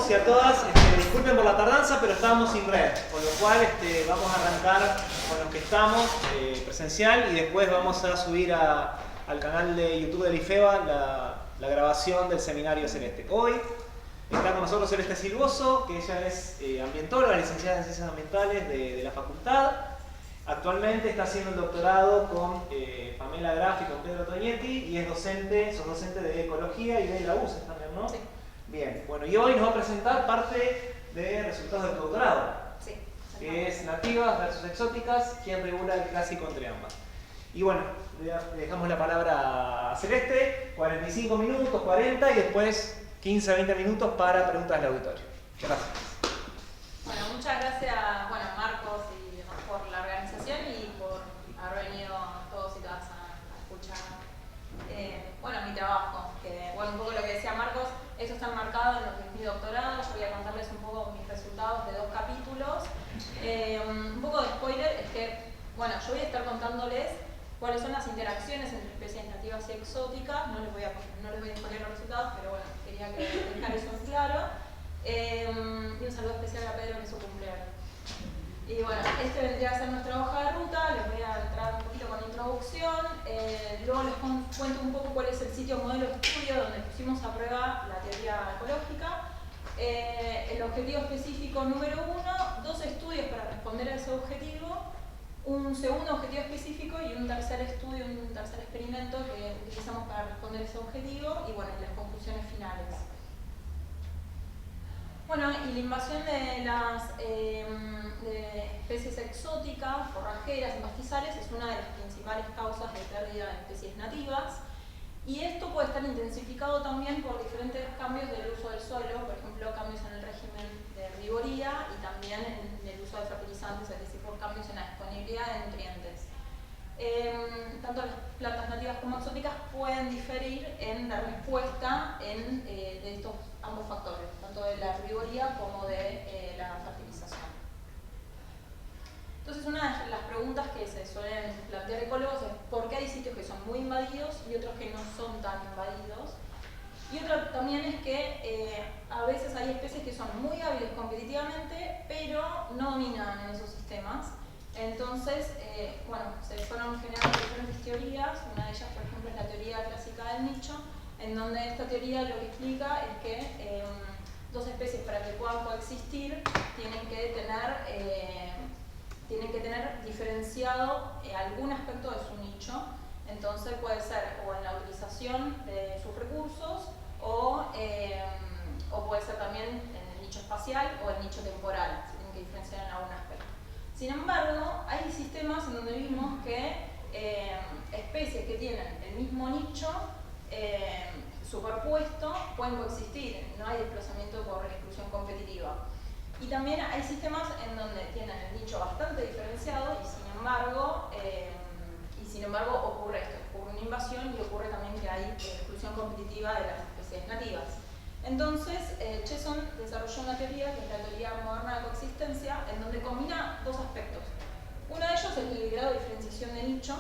todos y a todas. Disculpen por la tardanza, pero estábamos sin red, con lo cual vamos a arrancar con los que estamos presencial y después vamos a subir al canal de YouTube del IFEBA la grabación del seminario Celeste. Hoy está con nosotros Celeste Silvoso, que ella es ambientóloga, licenciada en Ciencias Ambientales de la facultad. Actualmente está haciendo el doctorado con Pamela Graf y con Pedro Toñetti y es docente, sos docente de Ecología y de la UCES también, ¿no? Sí. Bien, bueno, y hoy nos va a presentar parte de resultados del doctorado, Sí. que es nativas versus exóticas, quién regula el clásico entre ambas. Y bueno, le dejamos la palabra a Celeste, 45 minutos, 40 y después 15 a 20 minutos para preguntas del auditorio. Gracias. Bueno, muchas gracias, Marcos y demás por la organización y por haber venido todos y todas a escuchar mi trabajo. Que, un poco lo que decía Marcos, eso está enmarcado en lo que es mi doctorado. Yo voy a contarles un poco mis resultados de 2 capítulos. Un poco de spoiler es que, yo voy a estar contándoles cuáles son las interacciones entre especies nativas y exóticas. No les voy a exponer los resultados, pero quería dejar eso en claro. Y un saludo especial a Pedro, que es su cumpleaños. Y este vendría a ser nuestra hoja de ruta. Les voy a entrar un poquito con introducción. Luego les cuento un poco cuál es el sitio modelo estudio donde pusimos a prueba la teoría ecológica. El objetivo específico número 1, 2 estudios para responder a ese objetivo, un segundo objetivo específico y un tercer estudio, un tercer experimento que utilizamos para responder ese objetivo y las conclusiones finales. Y la invasión de las de especies exóticas, forrajeras y pastizales es una de las principales causas de pérdida de especies nativas. Y esto puede estar intensificado también por diferentes cambios del uso del suelo, por ejemplo, cambios en el régimen de herbivoría y también en el uso de fertilizantes, es decir, por cambios en la disponibilidad de nutrientes. Tanto las plantas nativas como exóticas pueden diferir en la respuesta de estos ambos factores, tanto de la herbivoría como de la fertilización. Entonces, una de las preguntas que se suelen plantear ecólogos es por qué hay sitios que son muy invadidos y otros que no son tan invadidos. Y otra también es que a veces hay especies que son muy hábiles competitivamente, pero no dominan en esos sistemas. Entonces, se fueron generando diferentes teorías. Una de ellas, por ejemplo, es la teoría clásica del nicho, en donde esta teoría lo que explica es que 2 especies para que puedan coexistir tienen que tener diferenciado algún aspecto de su nicho. Entonces puede ser o en la utilización de sus recursos o puede ser también en el nicho espacial o el nicho temporal, se tienen que diferenciar en algún aspecto. Sin embargo, hay sistemas en donde vimos que especies que tienen el mismo nicho superpuesto pueden coexistir, no hay desplazamiento por exclusión competitiva. Y también hay sistemas en donde tienen el nicho bastante diferenciado y sin embargo ocurre esto, ocurre una invasión y ocurre también que hay exclusión competitiva de las especies nativas. Entonces, Chesson desarrolló una teoría que es la teoría moderna de coexistencia, en donde combina 2 aspectos. Uno de ellos es el grado de diferenciación de nicho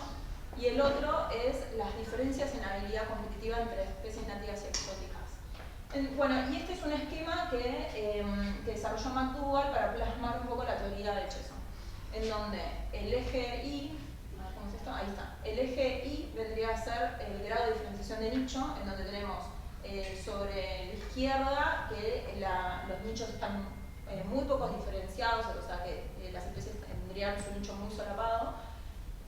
y el otro es las diferencias en habilidad competitiva entre especies nativas y exóticas. Y este es un esquema que desarrolló McDougall para plasmar un poco la teoría de Chesson, en donde el eje Y, ¿cómo es esto? Ahí está. El eje Y vendría a ser el grado de diferenciación de nicho, en donde tenemos sobre la izquierda que los nichos están muy pocos diferenciados, o sea que las especies tendrían su nicho muy solapado,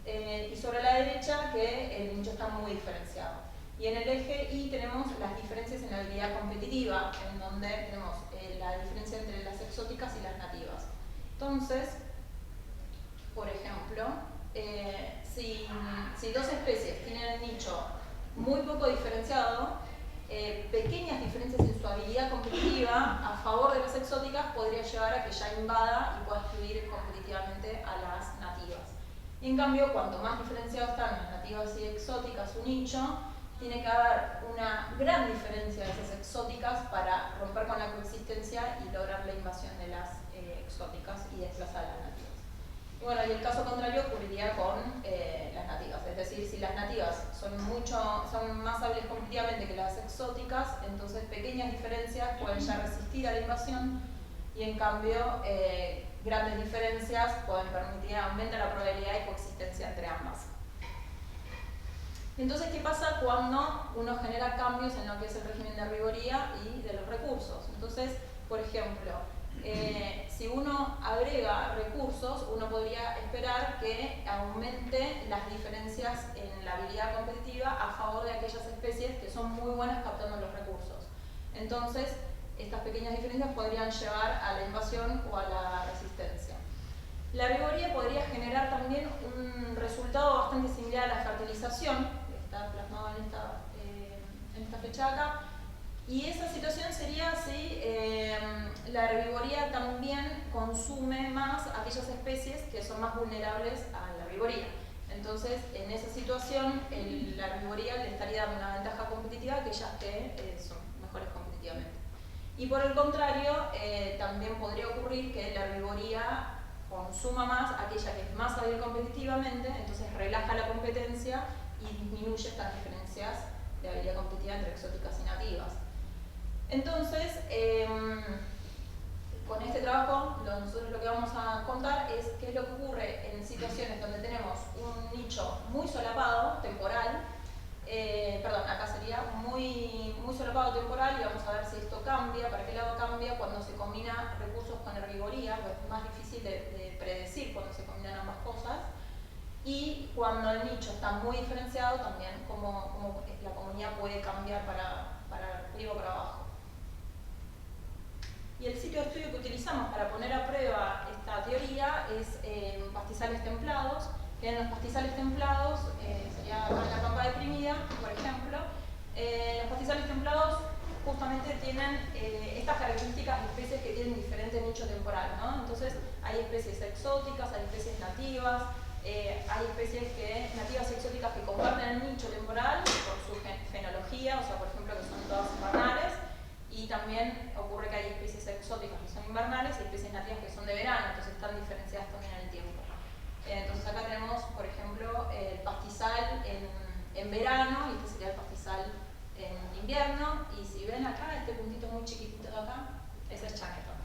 y sobre la derecha que el nicho está muy diferenciado. Y en el eje Y tenemos las diferencias en la habilidad competitiva, en donde tenemos la diferencia entre las exóticas y las nativas. Entonces, por ejemplo, si 2 especies tienen el nicho muy poco diferenciado, pequeñas diferencias en su habilidad competitiva a favor de las exóticas podría llevar a que ya invada y pueda excluir competitivamente a las nativas. Y en cambio, cuanto más diferenciados están las nativas y exóticas su nicho, tiene que haber una gran diferencia de esas exóticas para romper con la coexistencia y lograr la invasión de las exóticas y desplazar a las nativas. Y el caso contrario ocurriría con las nativas, es decir, si las nativas son más hábiles competitivamente que las exóticas, entonces pequeñas diferencias pueden ya resistir resistir a la invasión y en cambio grandes diferencias pueden permitir, aumenta la probabilidad de coexistencia entre ambas. Entonces, ¿qué pasa cuando uno genera cambios en lo que es el régimen de herbivoría y de los recursos? Entonces, por ejemplo, si uno agrega recursos, uno podría esperar que aumente las diferencias en la habilidad competitiva a favor de aquellas especies que son muy buenas captando los recursos. Entonces, estas pequeñas diferencias podrían llevar a la invasión o a la resistencia. La herbivoría podría generar también un resultado bastante similar a la fertilización, que está plasmado en esta flecha de acá, y esa situación sería si la herbivoría también consume más aquellas especies que son más vulnerables a la herbivoría. Entonces, en esa situación, la herbivoría le estaría dando una ventaja competitiva a aquellas que son mejores competitivamente. Y por el contrario, también podría ocurrir que la herbivoría consuma más aquella que es más hábil competitivamente, entonces relaja la competencia y disminuye estas diferencias de habilidad competitiva entre exóticas y nativas. Entonces, con este trabajo, nosotros lo que vamos a contar es qué es lo que ocurre en situaciones donde tenemos un nicho muy solapado, temporal, acá sería muy solapado temporal, y vamos a ver si esto cambia, para qué lado cambia cuando se combina recursos con herbivoría, pues es más difícil de predecir cuando se combinan ambas cosas, y cuando el nicho está muy diferenciado también, cómo la comunidad puede cambiar para arriba o para abajo. Y el sitio de estudio que utilizamos para poner a prueba esta teoría es pastizales templados, que en los pastizales templados, sería acá en la pampa deprimida, por ejemplo, los pastizales templados justamente tienen estas características de especies que tienen diferente nicho temporal, ¿no? Entonces hay especies exóticas, hay especies nativas, hay especies nativas y exóticas que comparten el nicho temporal por su fenología, o sea, por ejemplo, que son todas invernales, y también ocurre que hay especies exóticas que son invernales y especies nativas que son de verano, entonces están diferenciadas también en el tiempo. Entonces acá tenemos, por ejemplo, el pastizal en verano, y este sería el pastizal en invierno, y si ven acá, este puntito muy chiquitito de acá, ese es chaquetón.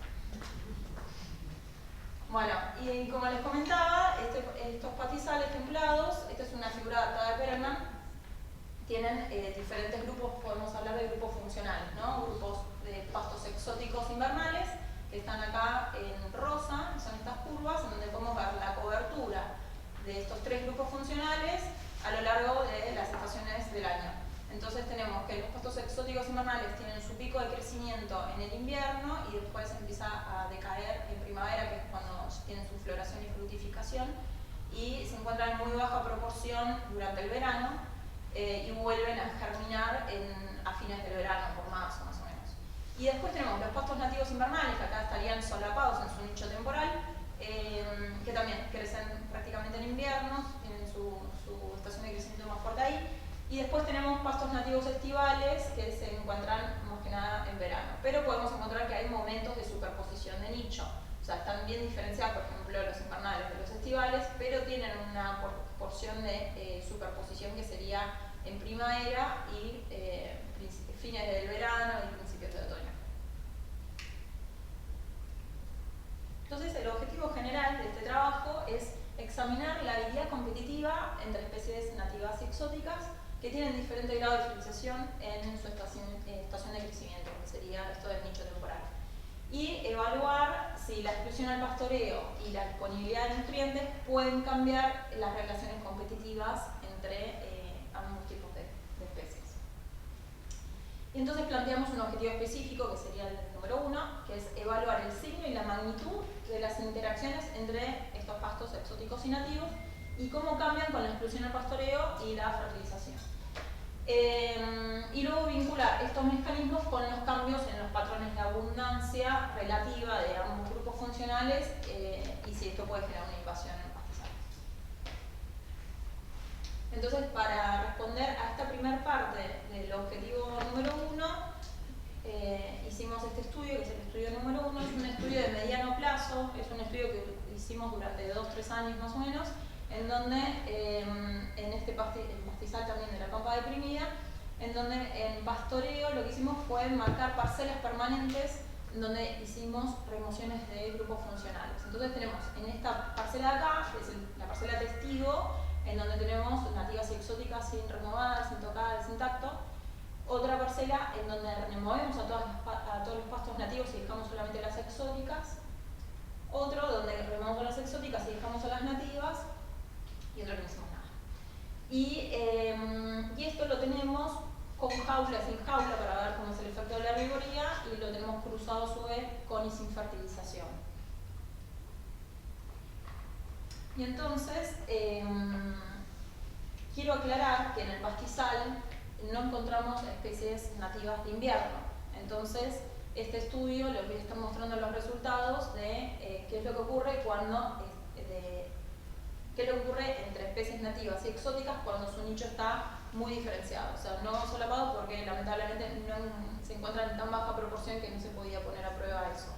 Bueno, y como les comentaba, estos pastizales templados, esta es una figura adaptada de Perelman, tienen diferentes grupos, podemos hablar de grupos funcionales, ¿no? Grupos de pastos exóticos invernales, que están acá en rosa, son estas curvas, en donde podemos ver la cobertura de estos tres grupos funcionales a lo largo de las estaciones del año. Entonces tenemos que los pastos exóticos invernales tienen su pico de crecimiento en el invierno y después empieza a decaer en primavera, que es cuando tienen su floración y fructificación, y se encuentran en muy baja proporción durante el verano, y vuelven a germinar a fines del verano, por marzo más o menos. Y después tenemos los pastos nativos invernales, que acá estarían solapados en su nicho temporal, que también crecen prácticamente en invierno, tienen su estación de crecimiento más fuerte ahí. Y después tenemos pastos nativos estivales que se encuentran más que nada en verano. Pero podemos encontrar que hay momentos de superposición de nicho. O sea, están bien diferenciados, por ejemplo, los invernales de los estivales, pero tienen una porción de superposición que sería en primavera y fines del verano y principios de otoño. Entonces, el objetivo general de este trabajo es examinar la habilidad competitiva entre especies nativas y exóticas que tienen diferente grado de diferenciación en su estación de crecimiento, que sería esto del nicho temporal. Y evaluar si la exclusión al pastoreo y la disponibilidad de nutrientes pueden cambiar las relaciones competitivas entre ambos tipos de especies. Y entonces planteamos un objetivo específico, que sería el número 1, que es evaluar el signo y la magnitud de las interacciones entre estos pastos exóticos y nativos y cómo cambian con la exclusión al pastoreo y la fertilización. Y luego vincular estos mecanismos con los cambios en los patrones de abundancia relativa de ambos grupos funcionales y si esto puede generar una invasión en los pastizales. Entonces, para responder a esta primera parte del objetivo número 1, hicimos este estudio, que es el estudio número 1, es un estudio de mediano plazo, es un estudio que hicimos durante 2-3 años más o menos, en donde en este pastizal también de la pampa deprimida, en donde en pastoreo lo que hicimos fue marcar parcelas permanentes donde hicimos remociones de grupos funcionales. Entonces tenemos en esta parcela de acá, que es la parcela testigo, en donde tenemos nativas y exóticas sin remover, sin tocar, sin tacto. Otra parcela en donde removemos a todos los pastos nativos y dejamos solamente las exóticas. Otro donde removemos a las exóticas y dejamos a las nativas. Y otro que no hicimos nada. Y esto lo tenemos con jaula, sin jaula, para ver cómo es el efecto de la herbivoría, y lo tenemos cruzado a su vez con y sin fertilización. Y entonces, quiero aclarar que en el pastizal no encontramos especies nativas de invierno. Entonces, este estudio les voy a estar mostrando los resultados de qué es lo que ocurre cuando qué es lo que ocurre entre especies nativas y exóticas cuando su nicho está muy diferenciado. O sea, no solapado porque lamentablemente no se encuentra en tan baja proporción que no se podía poner a prueba eso.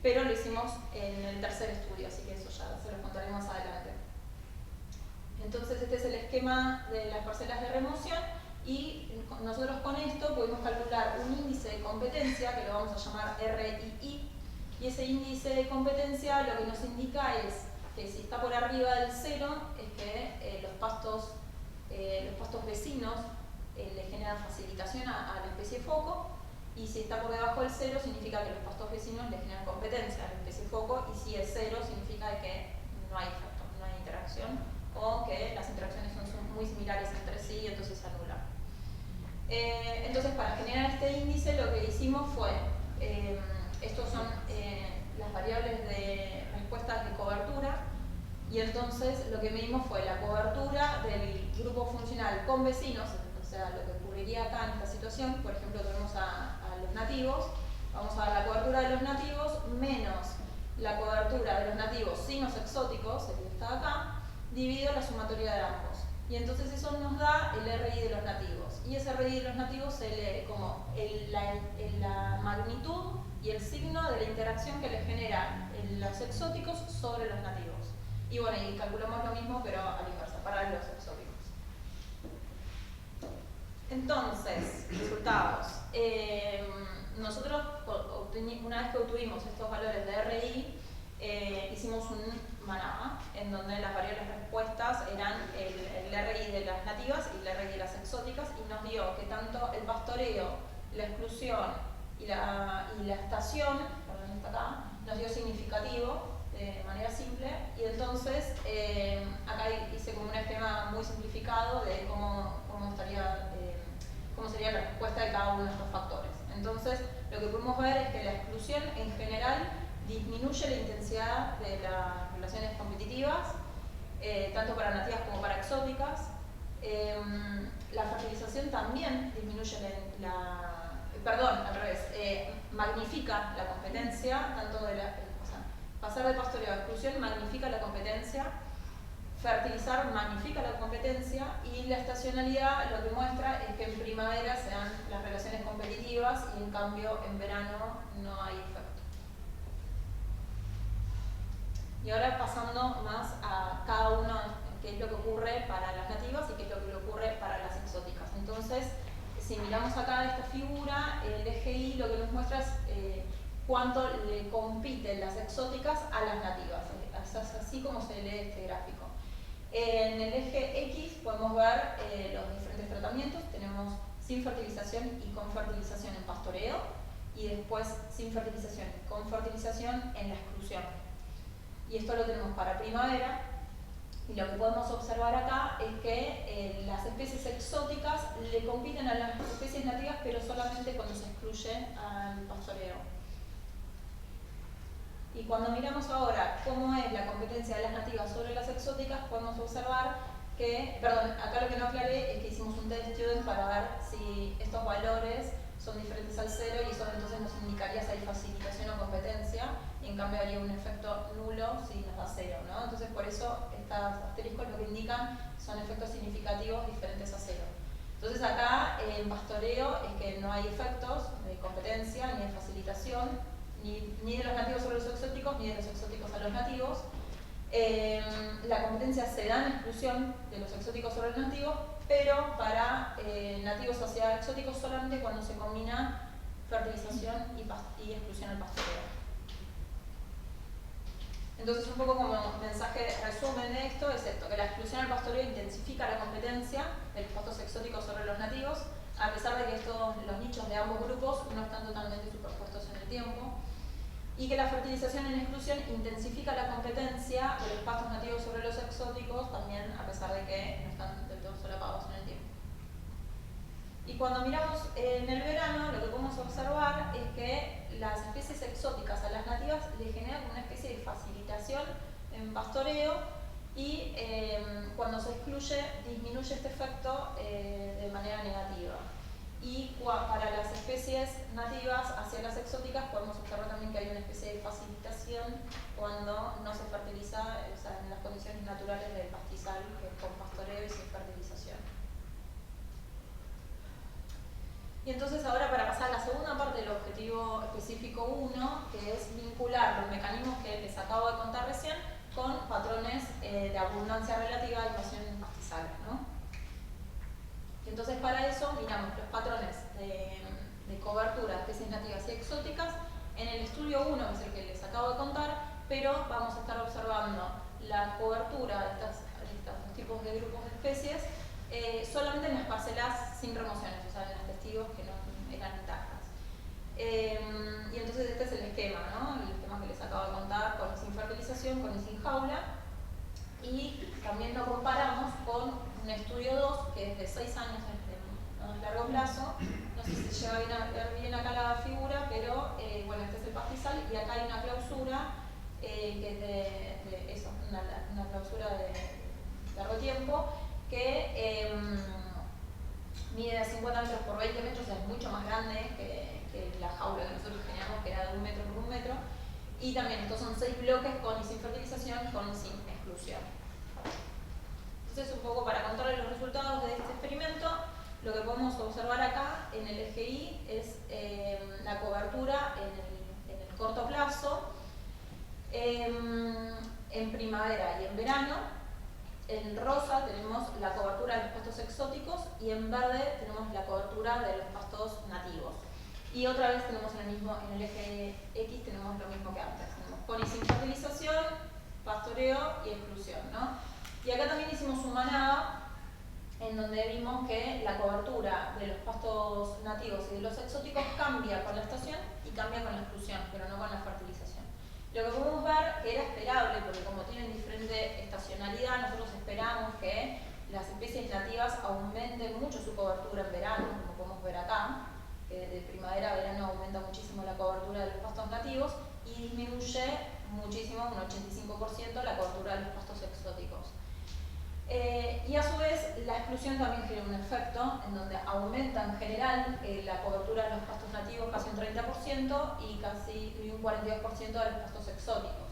Pero lo hicimos en el tercer estudio, así que eso ya se los contaré más adelante. Entonces este es el esquema de las parcelas de remoción y nosotros con esto pudimos calcular un índice de competencia que lo vamos a llamar RII, y ese índice de competencia lo que nos indica es que si está por arriba del 0 es que los pastos vecinos le generan facilitación a la especie foco, y si está por debajo del 0 significa que los pastos vecinos le generan competencia a la especie foco, y si es 0 significa que no hay efecto, no hay interacción, o que las interacciones son muy similares entre sí y entonces se anulan. Entonces, para generar este índice lo que hicimos fue, estos son las variables de respuesta de cobertura, y entonces lo que medimos fue la cobertura del grupo funcional con vecinos, o sea, lo que ocurriría acá en esta situación. Por ejemplo, tenemos a los nativos, vamos a ver la cobertura de los nativos menos la cobertura de los nativos sin los exóticos, el que está acá, dividido la sumatoria de ambos. Y entonces eso nos da el RI de los nativos. Y ese RI de los nativos se lee como la magnitud y el signo de la interacción que le generan los exóticos sobre los nativos. Y bueno, y calculamos lo mismo, pero a la inversa, para los exóticos. Entonces, resultados. Nosotros, una vez que obtuvimos estos valores de RI, hicimos un MANAMA, en donde las variables respuestas eran el RI de las nativas y el RI de las exóticas, y nos dio que tanto el pastoreo, la exclusión y la estación, perdón, está acá, nos dio significativo de manera simple. Y entonces acá hice como un esquema muy simplificado de cómo sería la respuesta de cada uno de estos factores. Entonces lo que podemos ver es que la exclusión en general disminuye la intensidad de las relaciones competitivas, tanto para nativas como para exóticas. La fertilización también disminuye al revés, magnifica la competencia, tanto de pasar de pastoreo a exclusión magnifica la competencia, fertilizar magnifica la competencia, y la estacionalidad lo que muestra es que en primavera se dan las relaciones competitivas y en cambio en verano no hay efecto. Y ahora pasando más a cada uno, qué es lo que ocurre para las nativas y qué es lo que ocurre para las exóticas. Entonces, si miramos acá esta figura, el eje Y lo que nos muestra es cuánto le compiten las exóticas a las nativas. Es así como se lee este gráfico. En el eje X podemos ver los diferentes tratamientos. Tenemos sin fertilización y con fertilización en pastoreo, y después sin fertilización y con fertilización en la exclusión. Y esto lo tenemos para primavera, y lo que podemos observar acá es que las especies exóticas le compiten a las especies nativas, pero solamente cuando se excluye al pastoreo. Y cuando miramos ahora cómo es la competencia de las nativas sobre las exóticas, podemos observar que, acá lo que no aclaré es que hicimos un test student para ver si estos valores son diferentes al 0, y eso entonces nos indicaría si hay facilitación o competencia, y en cambio haría un efecto nulo si nos da 0, ¿no? Entonces por eso estos asteriscos lo que indican son efectos significativos diferentes a 0. Entonces acá en pastoreo es que no hay efectos de competencia ni de facilitación, ni de los nativos sobre los exóticos, ni de los exóticos a los nativos. La competencia se da en exclusión de los exóticos sobre los nativos, pero para nativos hacia exóticos solamente cuando se combina fertilización y exclusión al pastoreo. Entonces, un poco como mensaje resumen de esto es esto, que la exclusión al pastoreo intensifica la competencia de los pastos exóticos sobre los nativos, a pesar de que los nichos de ambos grupos no están totalmente superpuestos en el tiempo, y que la fertilización en exclusión intensifica la competencia de los pastos nativos sobre los exóticos, también a pesar de que no están del todo solapados en el tiempo. Y cuando miramos en el verano, lo que podemos observar es que las especies exóticas a las nativas le generan una especie de facilitación en pastoreo y cuando se excluye disminuye este efecto de manera negativa. Y para las especies nativas hacia las exóticas podemos observar también que hay una especie de facilitación cuando no se fertiliza, o sea, en las condiciones naturales del pastizal, que es con pastoreo y sin fertilización. Y entonces ahora, para pasar a la segunda parte del objetivo específico 1, que es vincular los mecanismos que les acabo de contar recién con patrones de abundancia relativa de invasión en pastizales, ¿no? Y entonces para eso miramos los patrones de cobertura de especies nativas y exóticas en el estudio 1, que es el que les acabo de contar, pero vamos a estar observando la cobertura de estos tipos de grupos de especies solamente en las parcelas sin remociones, o sea, en los testigos que no eran intactas. Y entonces este es el esquema, ¿no? El esquema que les acabo de contar, con y sin fertilización, con y sin jaula. Y también lo comparamos con un estudio 2, que es de 6 años en largo plazo. No sé si se llega a ver bien acá la figura, pero bueno, este es el pastizal y acá hay una clausura que es de eso, una clausura de largo tiempo, que mide 50 metros por 20 metros, es mucho más grande que la jaula que nosotros teníamos, que era de 1 metro por 1 metro. Y también estos son 6 bloques con y sin fertilización, con y sin exclusión. Entonces, un poco para contarles los resultados de este experimento, lo que podemos observar acá en el eje Y es la cobertura en el corto plazo, en primavera y en verano. En rosa tenemos la cobertura de los pastos exóticos y en verde tenemos la cobertura de los pastos nativos. Y otra vez tenemos en el eje X tenemos lo mismo que antes. Tenemos con y sin fertilización, pastoreo y exclusión, ¿no? Y acá también hicimos un manada en donde vimos que la cobertura de los pastos nativos y de los exóticos cambia con la estación y cambia con la exclusión, pero no con la fertilización. Lo que podemos ver que era esperable, porque como tienen diferente estacionalidad, nosotros esperamos que las especies nativas aumenten mucho su cobertura en verano, como podemos ver acá, que de primavera a verano aumenta muchísimo la cobertura de los pastos nativos y disminuye muchísimo, un 85%, la cobertura de los pastos exóticos. Y a su vez la exclusión también genera un efecto en donde aumenta en general la cobertura de los pastos nativos casi un 30% y casi un 42% de los pastos exóticos.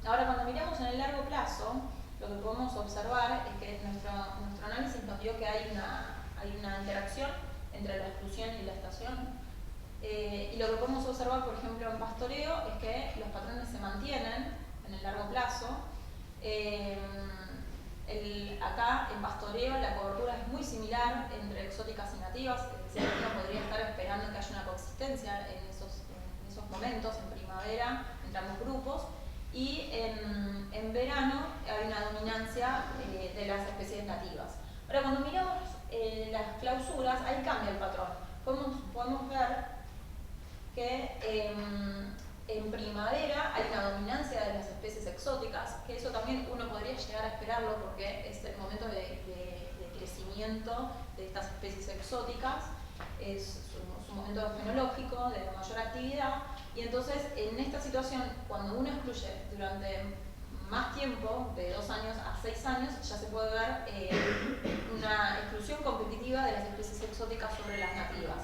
Ahora, cuando miramos en el largo plazo, lo que podemos observar es que nuestro análisis nos dio que hay una interacción entre la exclusión y la estación. Y lo que podemos observar, por ejemplo, en pastoreo es que los patrones se mantienen en el largo plazo. Acá en pastoreo la cobertura es muy similar entre exóticas y nativas, es decir, uno podría estar esperando que haya una coexistencia en esos momentos, en primavera, entre ambos grupos, y en verano hay una dominancia de las especies nativas. Ahora, cuando miramos las clausuras, ahí cambia el patrón. Podemos ver que en primavera hay una dominancia de las especies exóticas, que eso también uno podría llegar a esperarlo porque es el momento de crecimiento de estas especies exóticas, es su momento fenológico de mayor actividad, y entonces en esta situación, cuando uno excluye durante más tiempo, de 2 años a 6 años, ya se puede ver una exclusión competitiva de las especies exóticas sobre las nativas.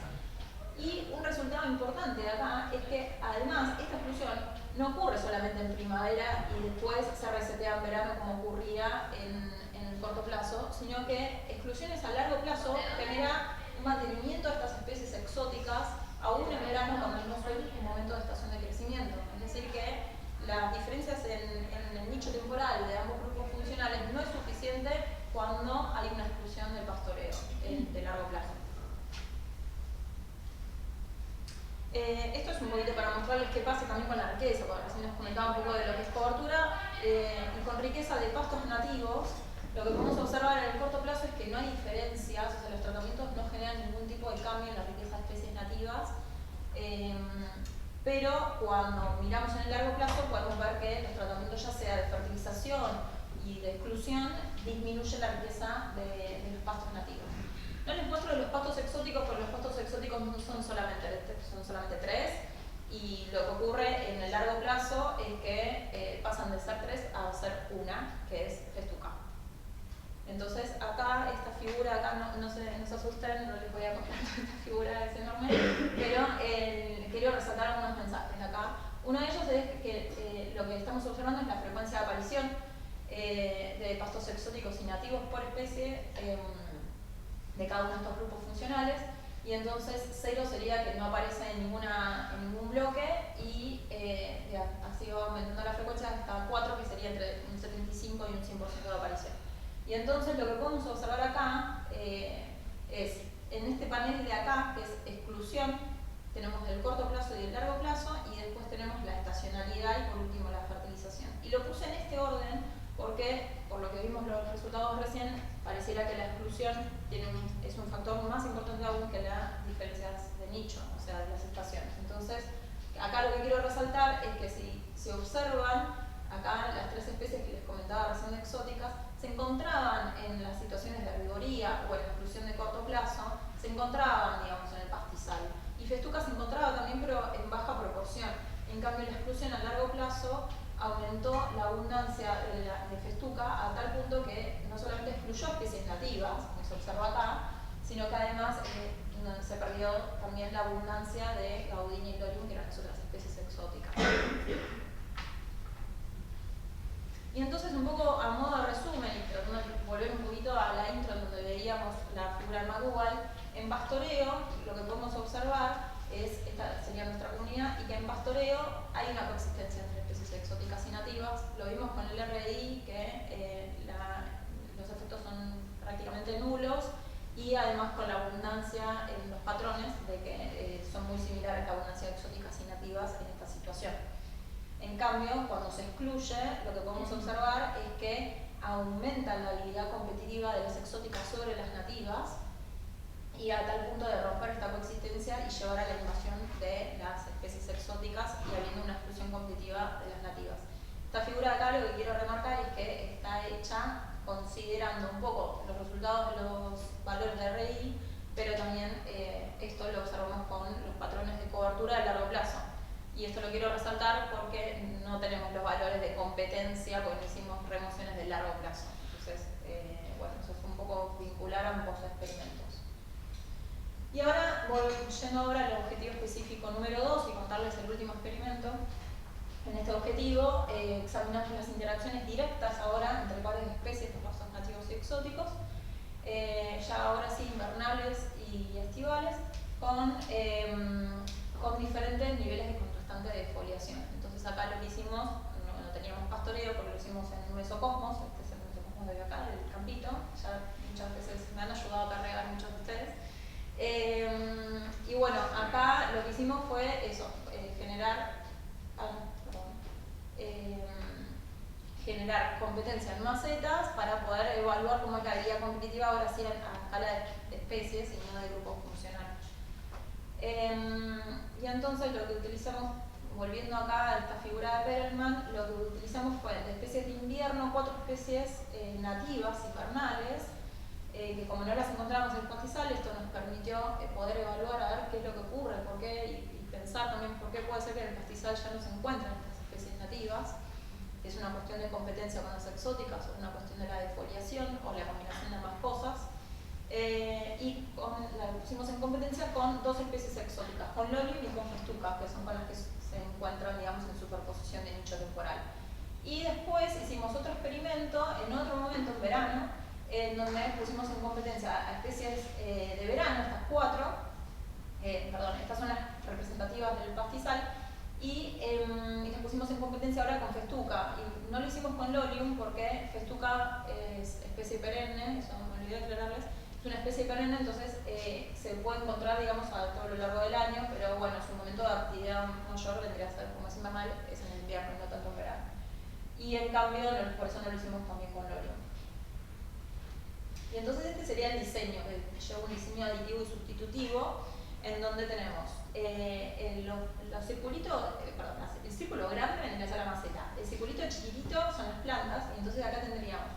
Y un resultado importante de acá es que además esta exclusión no ocurre solamente en primavera y después se resetea en verano como ocurría en el corto plazo, sino que exclusiones a largo plazo genera un mantenimiento de estas especies exóticas aún en verano cuando no es un momento de estación de crecimiento. Es decir que las diferencias en el nicho temporal de ambos grupos funcionales no es suficiente cuando hay una exclusión del pastoreo de largo Esto es un poquito para mostrarles qué pasa también con la riqueza, porque recién les comentaba un poco de lo que es cobertura, y con riqueza de pastos nativos, lo que podemos observar en el corto plazo es que no hay diferencias, o sea, los tratamientos no generan ningún tipo de cambio en la riqueza de especies nativas, pero cuando miramos en el largo plazo podemos ver que los tratamientos, ya sea de fertilización y de exclusión, disminuyen la riqueza de los pastos nativos. No les muestro los pastos exóticos porque los pastos exóticos no son solamente 3, y lo que ocurre en el largo plazo es que pasan de ser 3 a ser 1, que es festuca. Entonces acá, esta figura, acá no se asusten, no les voy a contar esta figura, es enorme, pero quiero resaltar algunos mensajes de acá. Uno de ellos es que lo que estamos observando es la frecuencia de aparición de pastos exóticos y nativos por especie de cada uno de estos grupos funcionales, y entonces 0 sería que no aparece en ningún bloque, y así va aumentando la frecuencia hasta 4, que sería entre un 75 y un 100% de aparición. Y entonces lo que podemos observar acá es, en este panel de acá, que es exclusión, tenemos el corto plazo y el largo plazo, y después tenemos la estacionalidad y por último la fertilización. Y lo puse en este orden porque, por lo que vimos los resultados recién, pareciera que la exclusión es un factor más importante aún que las diferencias de nicho, o sea, de las estaciones. Entonces, acá lo que quiero resaltar es que si se observan, acá las 3 especies que les comentaba recién exóticas, se encontraban en las situaciones de herbivoría o en la exclusión de corto plazo, se encontraban, digamos, en el pastizal. Y festuca se encontraba también, pero en baja proporción. En cambio, la exclusión a largo plazo aumentó la abundancia de festuca a tal punto que no solamente excluyó especies nativas, como se observa acá, sino que además se perdió también la abundancia de Gaudinia y Lorium, que eran las otras especies exóticas. Y entonces, un poco a modo de resumen, y tratando de volver un poquito a la intro donde veíamos la figura de McDougall, en pastoreo lo que podemos observar esta sería nuestra comunidad, y que en pastoreo hay una coexistencia entre especies exóticas y nativas. Lo vimos con el RDI, que los efectos son prácticamente nulos, y además con la abundancia en los patrones, de que son muy similares a la abundancia de exóticas y nativas en esta situación. En cambio, cuando se excluye, lo que podemos observar es que aumenta la habilidad competitiva de las exóticas sobre las nativas, y a tal punto de romper esta coexistencia y llevar a la invasión de las especies exóticas y habiendo una exclusión competitiva de las nativas. Esta figura de acá, lo que quiero remarcar es que está hecha considerando un poco los resultados de los valores de RI, pero también esto lo observamos con los patrones de cobertura a largo plazo. Y esto lo quiero resaltar porque no tenemos los valores de competencia, porque no hicimos remociones de largo plazo. Entonces, bueno, eso es un poco vincular a ambos experimentos. Y ahora, yendo ahora al objetivo específico número 2 y contarles el último experimento. En este objetivo examinamos las interacciones directas ahora entre varias especies de pastos nativos y exóticos, ya ahora sí invernales y estivales, con diferentes niveles de contrastante de foliación. Entonces acá lo que hicimos, no teníamos pastoreo porque lo hicimos en un mesocosmos, este es el mesocosmos de acá, del campito, ya muchas veces me han ayudado a cargar muchos de ustedes. Y bueno, acá lo que hicimos fue eso, generar competencia en macetas para poder evaluar cómo es la habilidad competitiva ahora sí a escala de especies y no de grupos funcionales. Y entonces lo que utilizamos, volviendo acá a esta figura de Perelman, lo que utilizamos fue de especies de invierno 4 especies nativas invernales, que como no las encontramos en el pastizal, esto nos permitió poder evaluar a ver qué es lo que ocurre, por qué, y pensar también por qué puede ser que en el pastizal ya no se encuentran estas especies nativas. Es una cuestión de competencia con las exóticas, o una cuestión de la defoliación, o la combinación de ambas cosas. Y la pusimos en competencia con 2 especies exóticas, con Lolium y con Festuca, que son con las que se encuentran, digamos, en superposición de nicho temporal. Y después hicimos otro experimento, en otro momento, en verano, en donde pusimos en competencia a especies de verano, estas 4, estas son las representativas del pastizal, y las pusimos en competencia ahora con Festuca. Y no lo hicimos con Lolium porque Festuca es especie perenne, eso me olvidé aclararles, es una especie perenne, entonces se puede encontrar, digamos, a todo lo largo del año, pero bueno, su momento de normal es en el invierno y no tanto en verano. Y en cambio, por eso no lo hicimos también con Lorium. Y entonces este sería el diseño, que lleva un diseño aditivo y sustitutivo, en donde tenemos los circulitos, el círculo grande vendría a ser la maceta, el circulito chiquitito son las plantas, y entonces acá tendríamos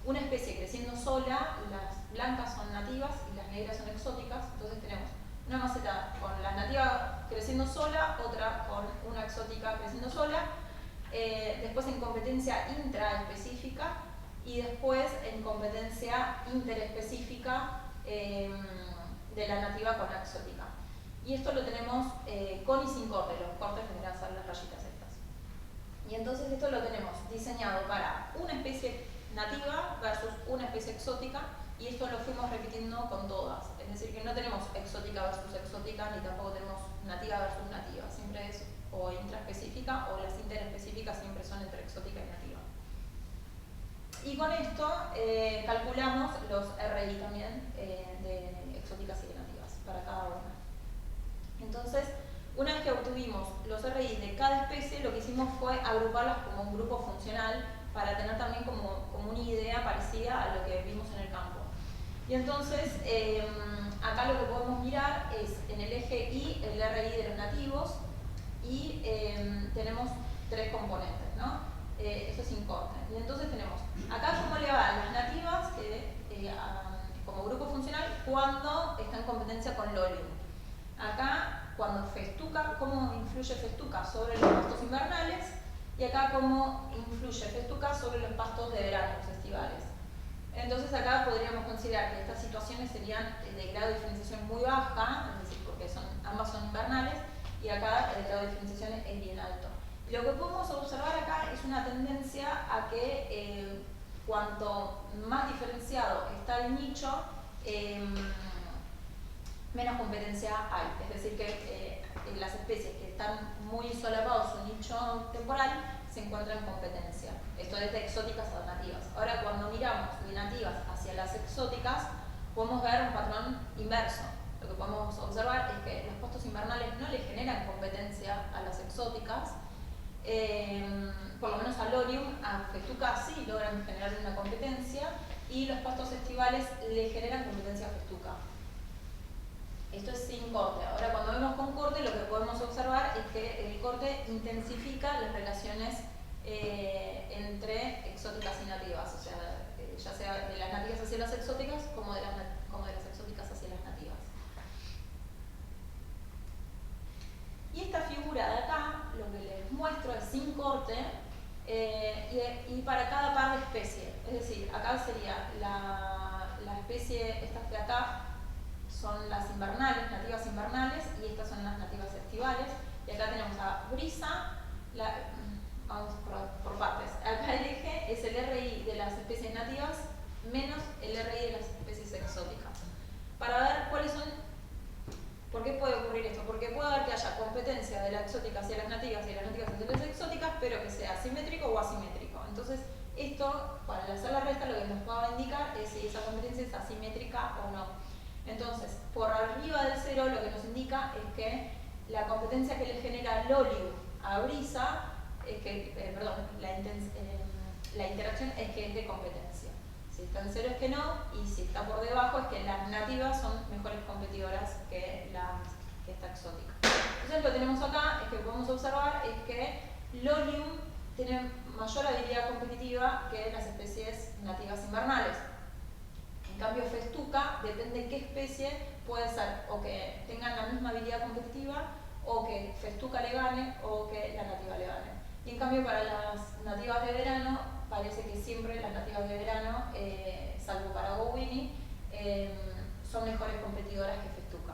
una especie creciendo sola, las blancas son nativas y las negras son exóticas, entonces tenemos una maceta con las nativas creciendo sola, otra con una exótica creciendo sola, después en competencia intraespecífica y después en competencia interespecífica de la nativa con la exótica. Y esto lo tenemos con y sin corte, los cortes vendrán a ser las rayitas estas. Y entonces esto lo tenemos diseñado para una especie nativa versus una especie exótica, y esto lo fuimos repitiendo con todas. Es decir, que no tenemos exótica versus exótica, ni tampoco tenemos nativa versus nativa. Siempre es o intraespecífica, o las interespecíficas siempre son entre exótica y nativa. Y con esto calculamos los RI también de exóticas y de nativas para cada una. Entonces, una vez que obtuvimos los RI de cada especie, lo que hicimos fue agruparlas como un grupo funcional para tener también como una idea parecida a lo que vimos en el campo. Y entonces, acá lo que podemos mirar es en el eje Y, el RI de los nativos, y tenemos tres componentes, ¿no? Esto es sin corte. Y entonces tenemos, acá cómo le va a las nativas como grupo funcional cuando está en competencia con Lorium. Acá, cuando festuca, cómo influye festuca sobre los pastos invernales, y acá cómo influye festuca sobre los pastos de verano, los estivales. Entonces acá podríamos considerar que estas situaciones serían de grado de diferenciación muy baja, es decir, porque ambas son invernales, y acá el grado de diferenciación es bien alto. Y lo que podemos observar acá es una tendencia a que cuanto más diferenciado está el nicho, menos competencia hay. Es decir, que las especies que están muy solapados su nicho temporal se encuentran en competencia. Esto es de exóticas a nativas. Ahora, cuando miramos de nativas hacia las exóticas, podemos ver un patrón inverso. Lo que podemos observar es que los pastos invernales no le generan competencia a las exóticas, por lo menos a Lorium, a festuca sí logran generar una competencia, y los pastos estivales le generan competencia a festuca. Esto es sin corte. Ahora, cuando vemos con corte, lo que podemos observar es que el corte intensifica las relaciones entre exóticas y nativas, o sea, ya sea de las nativas hacia las exóticas como de las exóticas hacia las nativas. Y esta figura de acá, lo que les muestro es sin corte y para cada par de especie. Es decir, acá sería la especie, estas de acá son las invernales, nativas invernales, y estas son las nativas estivales. Y acá tenemos a brisa, vamos por partes. Acá el eje es el RI de las especies nativas menos el RI de las especies exóticas. Para ver cuáles son, ¿por qué puede ocurrir esto? Porque puede haber que haya competencia de las exóticas hacia las nativas y de las nativas hacia las exóticas, pero que sea simétrico o asimétrico. Entonces, esto, para hacer la resta, lo que nos va a indicar es si esa competencia es asimétrica o no. Entonces, por arriba del cero lo que nos indica es que la competencia que le genera Lorium a brisa es que, la interacción es que es de competencia. Si está en cero es que no, y si está por debajo es que las nativas son mejores competidoras que esta exótica. Entonces lo que tenemos acá es que podemos observar es que Lorium tiene mayor habilidad competitiva que las especies nativas invernales. En cambio, festuca, depende de qué especie, puede ser o que tengan la misma habilidad competitiva, o que festuca le gane, o que la nativa le gane. Y en cambio, para las nativas de verano, parece que siempre las nativas de verano, salvo para Gowini, son mejores competidoras que festuca.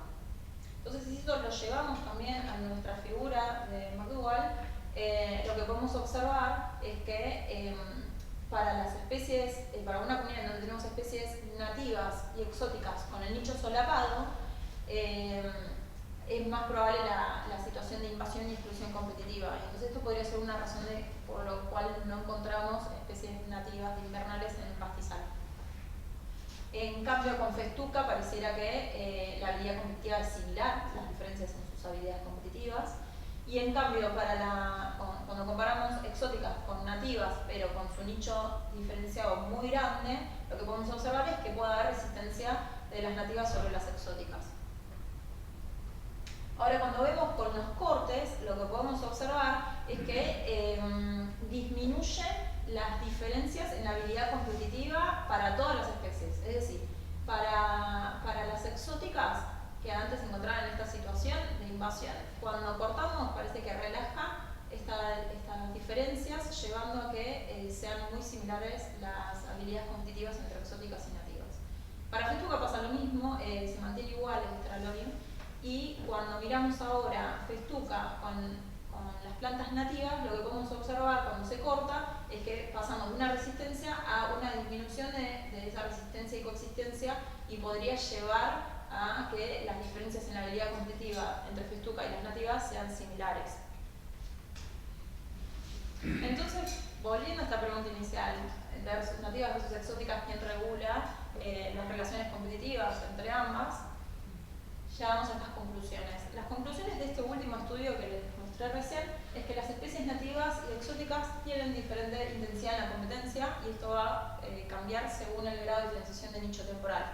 Entonces, si esto lo llevamos también a nuestra figura de McDougall, lo que podemos observar es que para las especies, para una comunidad donde tenemos especies nativas y exóticas con el nicho solapado, es más probable la situación de invasión y exclusión competitiva. Entonces esto podría ser una razón por la cual no encontramos especies nativas invernales en el pastizal. En cambio, con festuca pareciera que la habilidad competitiva es similar, las diferencias en sus habilidades competitivas. Y en cambio, cuando comparamos exóticas con nativas, pero con su nicho diferenciado muy grande, lo que podemos observar es que puede haber resistencia de las nativas sobre las exóticas. Ahora, cuando vemos con los cortes, lo que podemos observar es que disminuyen las diferencias en la habilidad competitiva para todas las especies. Es decir, para las exóticas que antes se encontraban en esta situación de invasión, cuando cortamos parece que relaja estas diferencias, llevando a que sean muy similares las habilidades competitivas entre exóticas y nativas. Para festuca pasa lo mismo, se mantiene igual el estralonio, y cuando miramos ahora festuca con las plantas nativas, lo que podemos observar cuando se corta es que pasamos de una resistencia a una disminución de esa resistencia y coexistencia, y podría llevar a que las diferencias en la habilidad competitiva entre festuca y las nativas sean similares. Entonces, volviendo a esta pregunta inicial, nativas versus exóticas, ¿quién regula las relaciones competitivas entre ambas? Llegamos a estas conclusiones. Las conclusiones de este último estudio que les mostré recién es que las especies nativas y exóticas tienen diferente intensidad en la competencia, y esto va a cambiar según el grado de diferenciación de nicho temporal.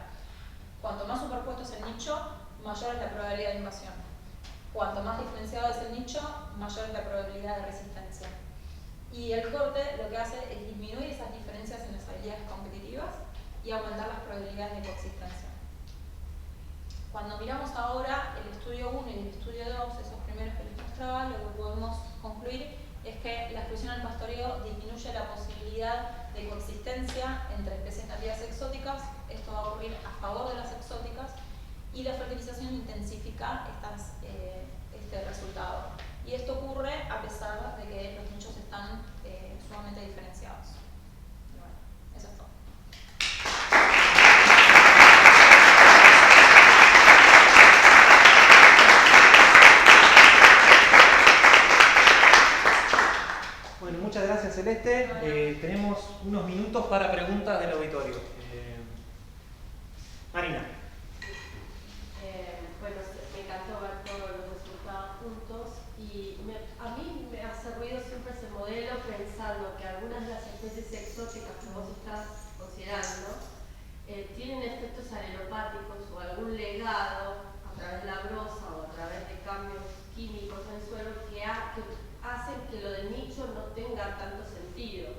Cuanto más superpuesto es el nicho, mayor es la probabilidad de invasión. Cuanto más diferenciado es el nicho, mayor es la probabilidad de resistencia. Y el corte lo que hace es disminuir esas diferencias en las habilidades competitivas y aumentar las probabilidades de coexistencia. Cuando miramos ahora el estudio 1 y el estudio 2, esos primeros que les mostraba, lo que podemos concluir es que la exclusión al pastoreo disminuye la posibilidad de coexistencia entre especies nativas y exóticas. Esto va a ocurrir a favor de las exóticas, y la fertilización intensifica este resultado. Y esto ocurre a pesar de que los nichos están sumamente diferenciados. Bueno, eso es todo. Bueno, muchas gracias, Celeste. Tenemos unos minutos para preguntas del auditorio. Marina. Bueno, me encantó ver todos los resultados juntos, y a mí me ha servido siempre ese modelo, pensando que algunas de las especies exóticas que vos estás considerando tienen efectos alelopáticos o algún legado a través de la brosa o a través de cambios químicos en el suelo que hacen que lo del nicho no tenga tanto sentido,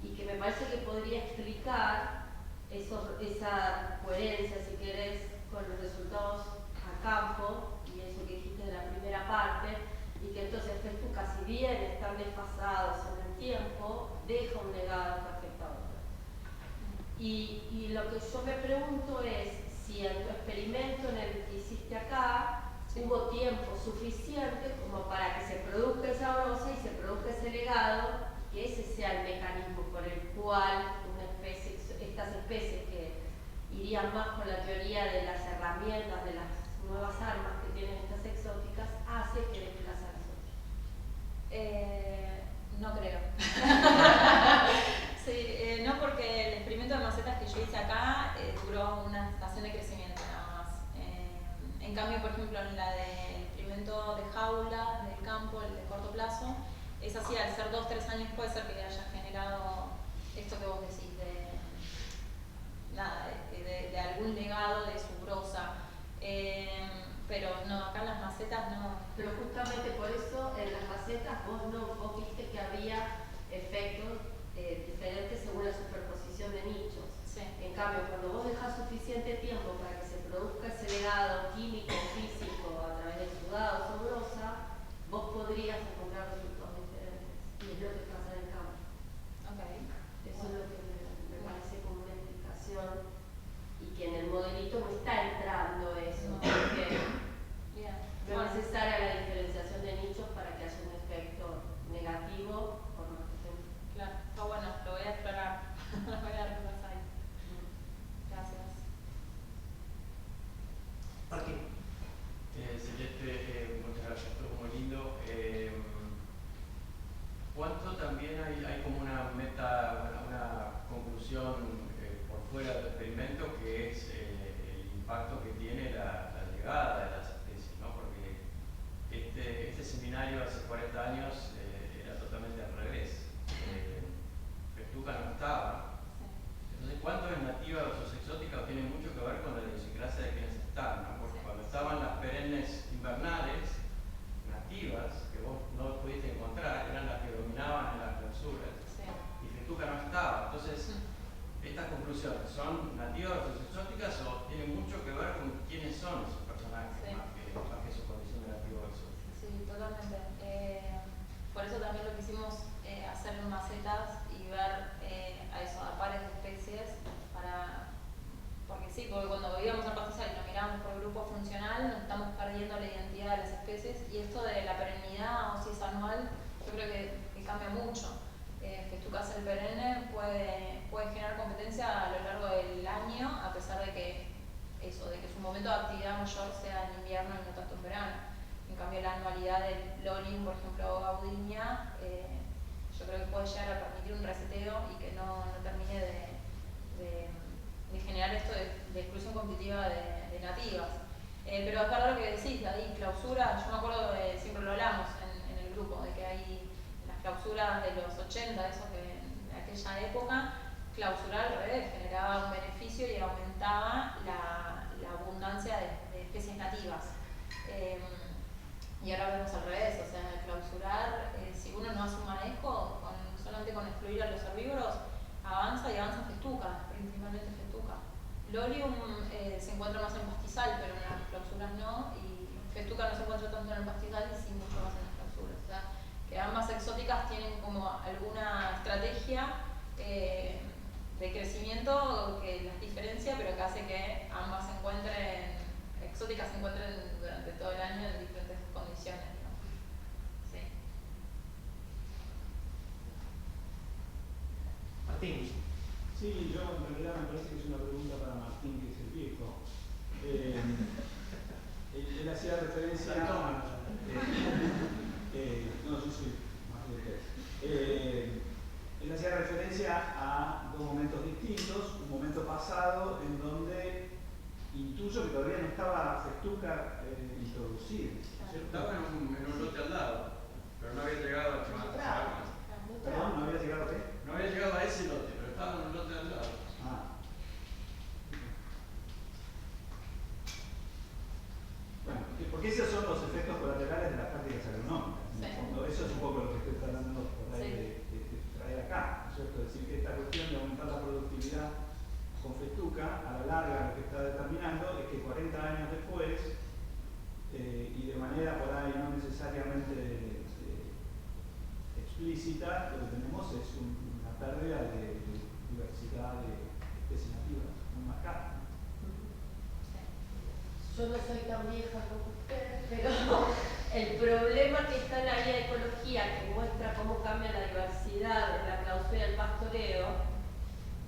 y que me parece que podría explicar esa coherencia, si querés, con los resultados a campo y eso que dijiste de la primera parte, y que entonces festuca, si bien están desfasados en el tiempo, deja un legado que afecta a otros. Y lo que yo me pregunto es si en tu experimento en el que hiciste acá hubo tiempo suficiente como para que se produzca esa brosa y se produzca ese legado, que ese sea el mecanismo por el cual estas especies que irían más con la teoría de las herramientas, de las nuevas armas que tienen estas exóticas, hace que desplazan a las otras. No creo. Sí, no, porque el experimento de macetas que yo hice acá duró una estación de crecimiento nada más. En cambio, por ejemplo, en la del experimento de jaula, del campo, el de corto plazo, es así, al ser 2-3 años puede ser que haya generado esto que vos decís, de algún legado de su brosa. Pero no, acá en las macetas no. Pero justamente por eso en las macetas vos viste que había efectos diferentes según la superposición de nichos. Sí. En cambio, cuando vos dejás suficiente tiempo para que se produzca ese legado químico, físico, a través de sudado o brosa, vos podrías encontrar resultados diferentes. Y es lo que pasa en el campo. Okay. Eso es lo que me parece como una explicación, y que en el modelito no está entrando eso, No. porque no Bueno. es necesaria la diferenciación de nichos para que haya un efecto negativo por más que tenga. Claro, está bueno, lo voy a explorar. Lo voy a repasar ahí. Gracias. Martín. Celeste, muchas gracias, todo muy lindo. ¿Cuánto también hay como una conclusión por fuera del experimento, que es el impacto que tiene la llegada de las especies, ¿no? Porque este seminario hace 40 años era totalmente poblaciones invernales nativas que vos no pudiste encontrar, eran las que dominaban en las clausuras. Sí. Y Festuca no estaba. Entonces, estas conclusiones, ¿son nativas o exóticas o tienen mucho que ver con quiénes son esos personajes más que su condición de nativo o exótico? Sí, totalmente. Por eso también lo quisimos hacer en macetas y ver a eso, a pares de especies, porque cuando íbamos al pastizal y nos mirábamos por el grupo funcional, nos estamos perdiendo la identidad de las especies, y esto de la perennidad o si es anual, yo creo que cambia mucho. Festuca el perenne puede generar competencia a lo largo del año, a pesar de que su momento de actividad mayor sea en invierno y no tanto en verano. En cambio, la anualidad del Lolium, por ejemplo, o Gaudinia, yo creo que puede llegar a permitir un reseteo y que no termine de generar esto de exclusión competitiva de nativas. Pero es verdad lo que decís, ahí clausura, yo me acuerdo, siempre lo hablamos en el grupo, de que hay las clausuras de los 80, eso que en aquella época, clausurar al revés, generaba un beneficio y aumentaba la abundancia de especies nativas. Y ahora vemos al revés, o sea, clausurar, si uno no hace un manejo, solamente con excluir a los herbívoros, avanza y avanza Festuca, principalmente Festuca. Lolium se encuentra más en pastizal, pero en las clausuras no, y Festuca no se encuentra tanto en el pastizal y sí mucho más en las clausuras. O sea, que ambas exóticas tienen como alguna estrategia de crecimiento que las diferencia, pero que hace que ambas exóticas se encuentren durante todo el año en diferentes condiciones, ¿no? Sí. Martín. Sí, yo en realidad me parece que es una pregunta para Martín, que es el viejo. Él hacía referencia a... no, yo soy más de usted. Él hacía referencia a dos momentos distintos, un momento pasado en donde intuyo que todavía no estaba Festuca introducido, ¿cierto? Estaba en un lote al lado, pero no había llegado a Perdón, ¿no había llegado a qué? No había llegado a ese lote, pero estaba en un lote al lado. Bueno, porque esos son los efectos colaterales de las prácticas agronómicas. En el fondo, eso es un poco lo que estoy tratando por ahí de traer acá, ¿no es cierto? Es decir, que esta cuestión de aumentar la productividad con Festuca, a la larga lo que está determinando es que 40 años después, y de manera por ahí no necesariamente explícita, lo que tenemos es una pérdida de diversidad de especies nativas muy marcada. Yo no soy tan vieja como usted, pero el problema que está en la guía de ecología, que muestra cómo cambia la diversidad en la clausura del pastoreo,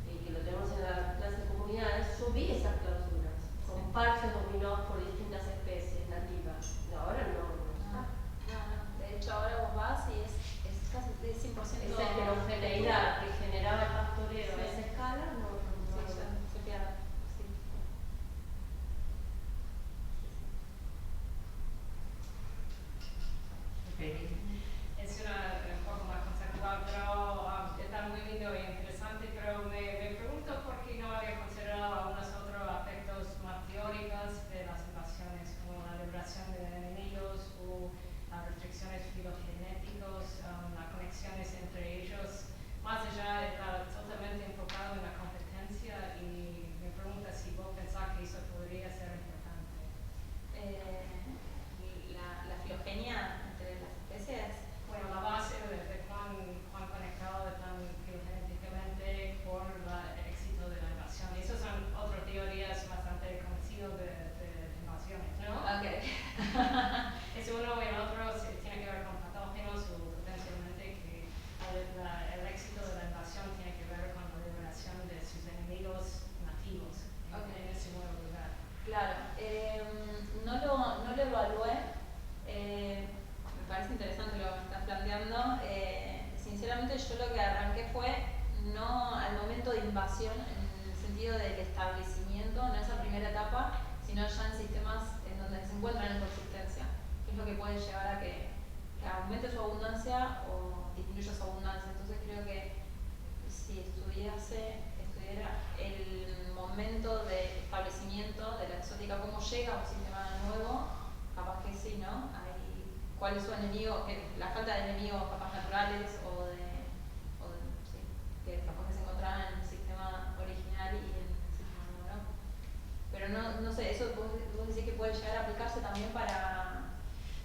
y que lo tenemos en la clase de comunidades, yo vi esas clausuras, con parches dominados por distintas especies nativas. Ahora no está. No. De hecho, ahora vos vas y es casi de 100%. Esa heterogeneidad que generaba el pastoreo Sí. a esa escala, no. Sí, se pierde. Sí. Es un poco más conceptual, pero está muy lindo e interesante, pero me pregunto por qué no había considerado algunos otros aspectos más teóricos de las invasiones, como la liberación de enemigos o las restricciones filogenéticas, las conexiones entre ellos, más allá de estar totalmente enfocado en la competencia, y me pregunta si vos pensás que eso podría ser importante. La filogenia entre las especies. Bueno, la base de cuán conectado están filogenéticamente por el éxito de la invasión. Y esas son otras teorías bastante conocidas de invasiones, ¿no? Ok. Es uno y el otro tiene que ver con patógenos o potencialmente que el éxito de la invasión tiene que ver con la liberación de sus enemigos nativos en ese nuevo lugar. Claro. No lo evalué. Me parece interesante lo que me estás planteando. Sinceramente, yo lo que arranqué fue no al momento de invasión, en el sentido del establecimiento, no esa primera etapa, sino ya en sistemas en donde se encuentran en coexistencia, que es lo que puede llevar a que aumente su abundancia o disminuya su abundancia. Entonces creo que si estudiara el momento de establecimiento de la exótica, cómo llega a un sistema nuevo, capaz que ¿no? ¿Cuál es su enemigo? La falta de enemigos capaz naturales sí, que capaz que se encontraban en el sistema original y en el sistema nuevo, ¿no? Pero no sé, eso vos decís que puede llegar a aplicarse también para...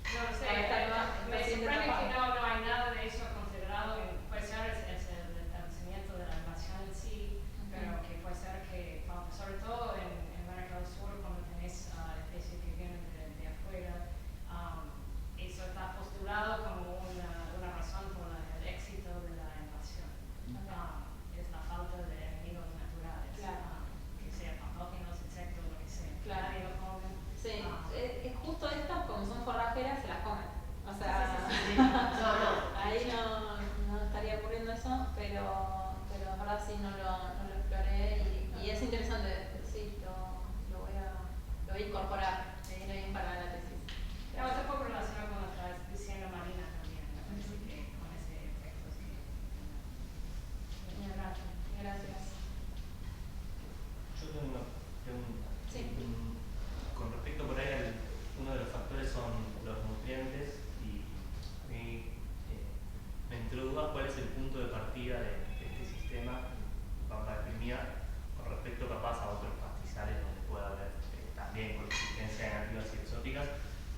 No sé, para me siguiente sorprende etapa. que no hay nada de eso considerado, puede ser es el establecimiento de la animación en sí, pero que puede ser que, sobre todo en América del Sur, cuando tenés especies que vienen de afuera, eso está postulado como una razón por el éxito de la invasión. Es la falta de enemigos naturales, Claro. que sean patógenos, insectos, lo que sea. Claro. Nadie lo come. Sí, es justo estas, como son forrajeras, se las comen. O sea, Sí. ahí no estaría ocurriendo eso, pero en verdad sí no lo exploré y es interesante, sí, lo voy a incorporar, me viene bien para la tesis. No, está un poco relacionado con lo que estás diciendo Marina también, me parece que con ese efecto sí. Gracias. Yo tengo una pregunta. Sí. Con respecto por ahí, uno de los factores son los nutrientes y a mí me entró duda cuál es el punto de partida de este sistema en Pampa de Crimea con respecto capaz a otros pastizales donde pueda haber también coexistencia de nativas y exóticas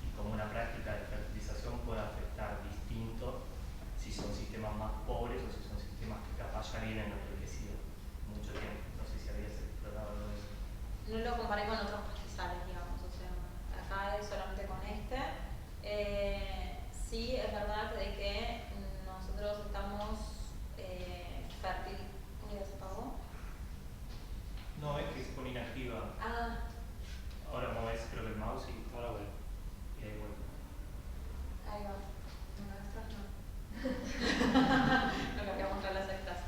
y como una práctica de fertilización puede afectar distinto si son sistemas más pobres o si son sistemas que capaz ya vienen enriquecidos mucho tiempo. No sé si habías explorado algo de eso. No lo comparé con otros pastizales, digamos, o sea, acá es solamente con este. Sí, es verdad de que nosotros estamos ¿Ya se apagó? No, es que se pone inactiva. Ah, Ahora mueves creo que el mouse y ahora vuelve. Y ahí vuelve. ahí va. No, no quería mostrar las extras.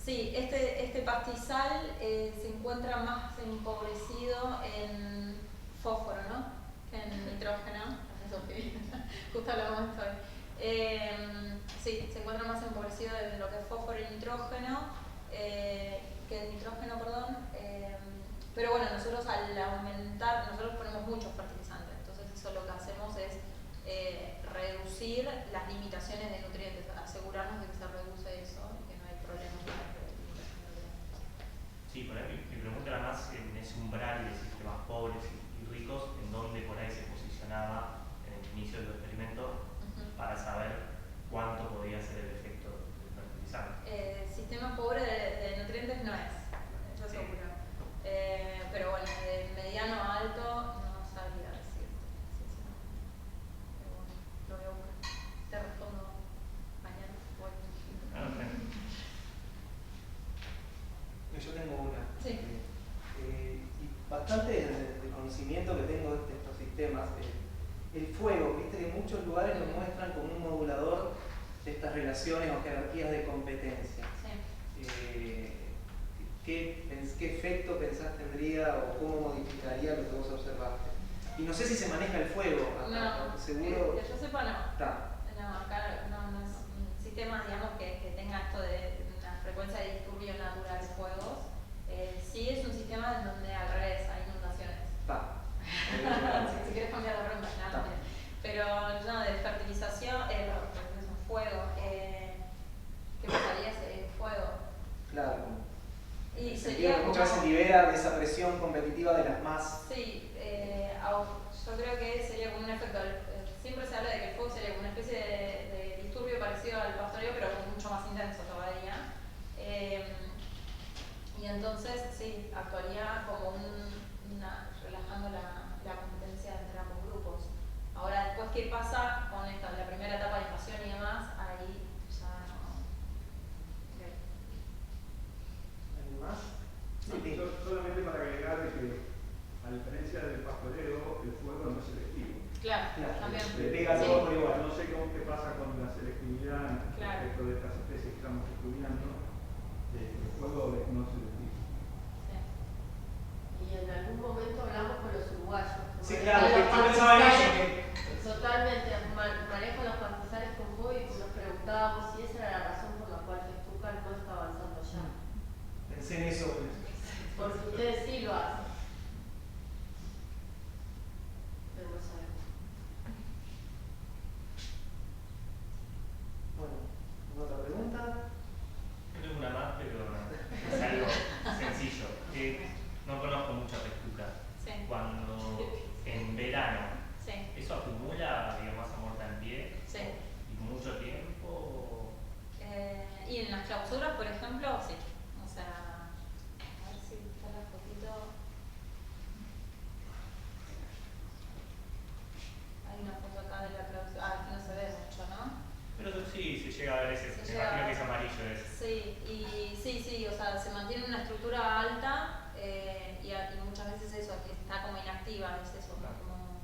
Sí, este pastizal se encuentra más empobrecido en fósforo, ¿no? Que en nitrógeno. Justo hablamos de esto hoy. Sí, se encuentra más empobrecido en lo que es fósforo y nitrógeno, que el nitrógeno, perdón. Pero bueno, nosotros al aumentar, nosotros ponemos muchos fertilizantes, entonces eso lo que hacemos es reducir las limitaciones de nutrientes, asegurarnos de que se reduce eso y que no hay problemas con la limitación de nutrientes. Sí, por ahí mi pregunta era más en ese umbral de sistemas pobres y ricos, en donde por ahí se posicionaba en el inicio del experimento para saber cuánto podía ser el efecto del fertilizante. Sistema pobre de nutrientes no es, eso Sí. seguro. Pero bueno, de mediano a alto no sabría decirte, sinceramente. Pero bueno, lo voy a buscar. Te respondo mañana. Yo tengo una. Sí. Y bastante de conocimiento que tengo de estos sistemas. El fuego, viste que en muchos lugares lo muestran como un modulador de estas relaciones o jerarquías de competencia. Sí. ¿Qué efecto pensás tendría o cómo modificaría lo que vos observaste? Y no sé si se maneja el fuego acá, No, seguro. que yo sepa no. Está. No, acá no es un sistema, digamos, que tenga esto de una frecuencia de disturbio natural de fuegos. Sí es un sistema en donde al revés hay inundaciones. Está. Si quieres cambiar la pregunta, nada. Pero no, de fertilización, es un fuego. ¿Qué pasaría si hay un fuego? Claro. Y Sería sería muchas veces libera de esa presión competitiva de las más. Sí, yo creo que sería como un efecto. Siempre se habla de que el fuego sería como una especie de disturbio parecido al pastoreo, pero mucho más intenso todavía. Y entonces, sí, actuaría como relajando la competencia entre ambos grupos. Ahora, después, ¿qué pasa con la primera etapa de invasión y demás? Ahí ya no. Okay. ¿Algo más? Sí, solamente para agregar de que, a diferencia del pastoreo, el fuego no es selectivo. Claro, también. Le pega todo por igual. No sé qué pasa con la selectividad respecto de estas especies que estamos estudiando. El fuego no es selectivo. Sí. Y en algún momento hablamos con los uruguayos. Sí, claro, yo pensaba en eso. Totalmente, manejo los pastizales con fuego y nos preguntábamos si esa era la razón por la cual Testucal no está avanzando ya. Pensé en eso. Porque ustedes sí lo hacen. ¿eso acumula, digamos, masa muerta en pie? Sí. ¿Y mucho tiempo? Y en las clausuras, por ejemplo, sí. O sea, a ver si está la fotito. Hay una foto acá de la clausura. Ah, aquí no se ve mucho, ¿no? Pero sí, se llega a ver ese, Se me llega imagino a que es ver. amarillo ese. Sí, y sí, o sea, se mantiene una estructura alta y muchas veces eso, que está como inactiva, es eso, ¿no? Como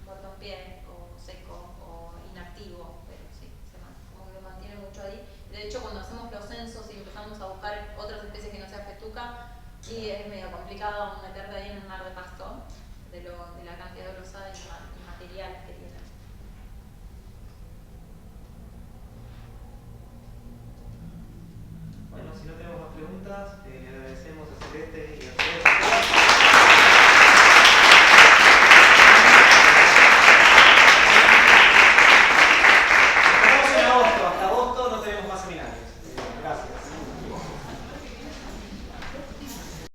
muerto en pie o seco o inactivo, pero sí, como que lo mantiene mucho ahí. De hecho, cuando hacemos los censos y empezamos a buscar otras especies que no sea fetuca, y es medio complicado meterte ahí en un mar de pasto de la cantidad de grosada y material.